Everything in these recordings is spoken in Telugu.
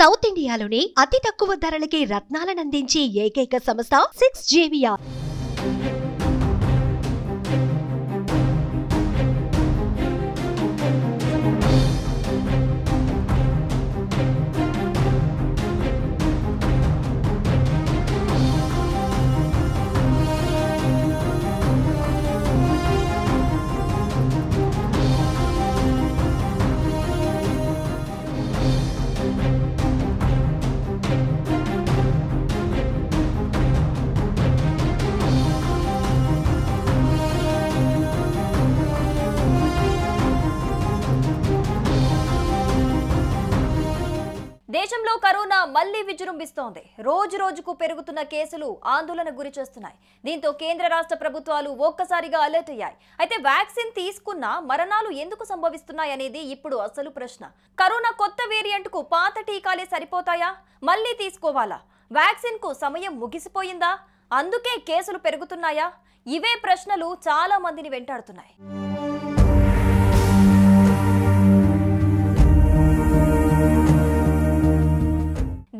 సౌత్ ఇండియాలోనే అతి తక్కువ ధరలకి రత్నాలనందించే ఏకైక సంస్థ 6JVR. దేశంలో కరోనా మళ్లీ విజృంభిస్తోంది. రోజు రోజుకు పెరుగుతున్న కేసులు ఆందోళన గురి చేస్తున్నాయి. దీంతో కేంద్ర రాష్ట్ర ప్రభుత్వాలు ఒక్కసారిగా అలర్ట్ అయ్యాయి. అయితే వ్యాక్సిన్ తీసుకున్న మరణాలు ఎందుకు సంభవిస్తున్నాయి అనేది ఇప్పుడు అసలు ప్రశ్న. కరోనా కొత్త వేరియంట్ కు పాత టీకాలే సరిపోతాయా? మళ్లీ తీసుకోవాలా? వ్యాక్సిన్ కు సమయం ముగిసిపోయిందా? అందుకే కేసులు పెరుగుతున్నాయా? ఇవే ప్రశ్నలు చాలా మందిని వెంటాడుతున్నాయి.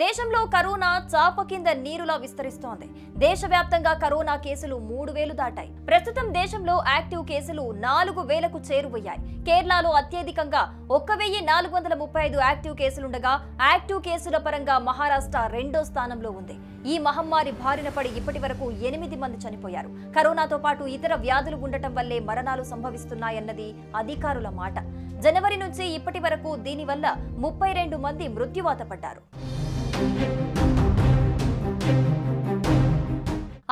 దేశంలో కరోనా చాప కింద నీరులా విస్తరిస్తోంది. దేశవ్యాప్తంగా కరోనా కేసులు 3000 దాటాయి. ప్రస్తుతం దేశంలో యాక్టివ్ కేసులు 4000కు చేరువయ్యాయి. కేరళలో అత్యధికంగా 1435 యాక్టివ్ కేసులుండగా యాక్టివ్ కేసుల పరంగా మహారాష్ట్ర రెండో స్థానంలో ఉంది. ఈ మహమ్మారి బారిన పడి ఇప్పటి వరకు 8 మంది చనిపోయారు. కరోనాతో పాటు ఇతర వ్యాధులు ఉండటం వల్లే మరణాలు సంభవిస్తున్నాయన్నది అధికారుల మాట. జనవరి నుంచి ఇప్పటి వరకు దీనివల్ల 32 మంది మృత్యువాత పడ్డారు.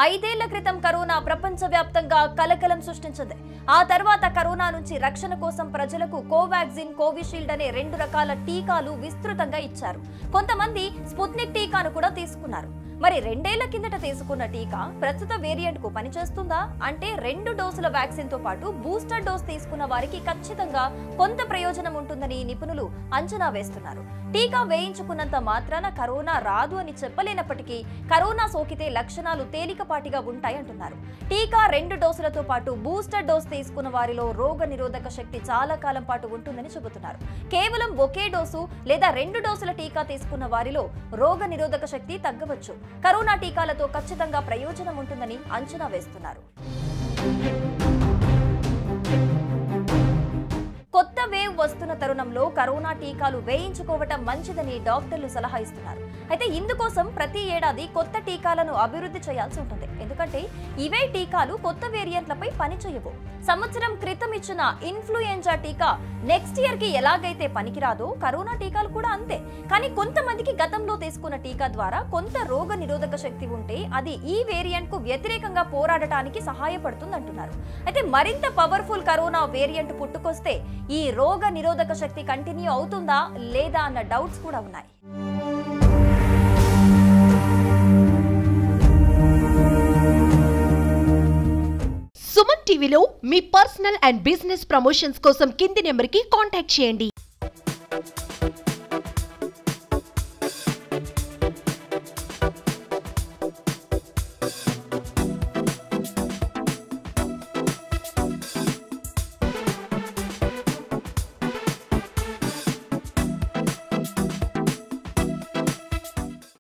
5 ఏళ్ల క్రితం కరోనా ప్రపంచవ్యాప్తంగా కలకలం సృష్టించింది. ఆ తర్వాత కరోనా నుంచి రక్షణ కోసం ప్రజలకు కోవాక్సిన్, కోవిషీల్డ్ అనే 2 రకాల టీకాలు విస్తృతంగా ఇచ్చారు. కొంతమంది స్పుత్నిక్ టీకాను కూడా తీసుకున్నారు. మరి 2 ఏళ్ల కిందట తీసుకున్న టీకా ప్రస్తుత వేరియంట్ కు పనిచేస్తుందా అంటే 2 డోసుల వ్యాక్సిన్ తో పాటు బూస్టర్ డోస్ తీసుకున్న వారికి ఖచ్చితంగా కొంత ప్రయోజనం ఉంటుందని నిపుణులు అంచనా వేస్తున్నారు. టీకా వేయించుకున్నంత మాత్రాన కరోనా రాదు అని చెప్పలేనప్పటికీ కరోనా సోకితే లక్షణాలు తేలికపాటిగా ఉంటాయంటున్నారు. టీకా 2 డోసులతో పాటు బూస్టర్ డోస్ తీసుకున్న వారిలో రోగ నిరోధక శక్తి చాలా కాలం పాటు ఉంటుందని చెబుతున్నారు. కేవలం ఒకే డోసు లేదా 2 డోసుల టీకా తీసుకున్న వారిలో రోగ నిరోధక శక్తి తగ్గవచ్చు. కరోనా టీకాలతో ఖచ్చితంగా ప్రయోజనం ఉంటుందని అంచనా వేస్తున్నారు. కొత్త వేవ్ వస్తున్న తరుణంలో కరోనా టీకాలు వేయించుకోవటం మంచిదని డాక్టర్లు సలహా ఇస్తున్నారు. అయితే ఇందుకోసం ప్రతి ఏడాది కొత్త టీకాలను అభివృద్ధి చేయాల్సి ఉంటుంది. ఎందుకంటే ఇవే టీకాలు కొత్త వేరియంట్లపై పనిచేయవు. సంవత్సరం క్రితం ఇచ్చిన ఇన్ఫ్లుయెంజా టీకా నెక్స్ట్ ఇయర్ కి ఎలాగైతే పనికిరాదో కరోనా టీకాలు కూడా అంతే. కానీ కొంతమందికి గతంలో తీసుకున్న టీకా ద్వారా కొంత రోగ నిరోధక శక్తి ఉంటే అది ఈ వేరియంట్ కు వ్యతిరేకంగా పోరాడటానికి సహాయపడుతుందంటున్నారు. అయితే మరింత పవర్ఫుల్ కరోనా వేరియంట్ పుట్టుకొస్తే ఈ రోగ నిరోధక శక్తి కంటిన్యూ అవుతుందా లేదా అన్న డౌట్స్ కూడా ఉన్నాయి. సుమన్ టీవీలో మీ పర్సనల్ అండ్ బిజినెస్ ప్రమోషన్స్ కోసం కింది నెంబర్కి కాంటాక్ట్ చేయండి.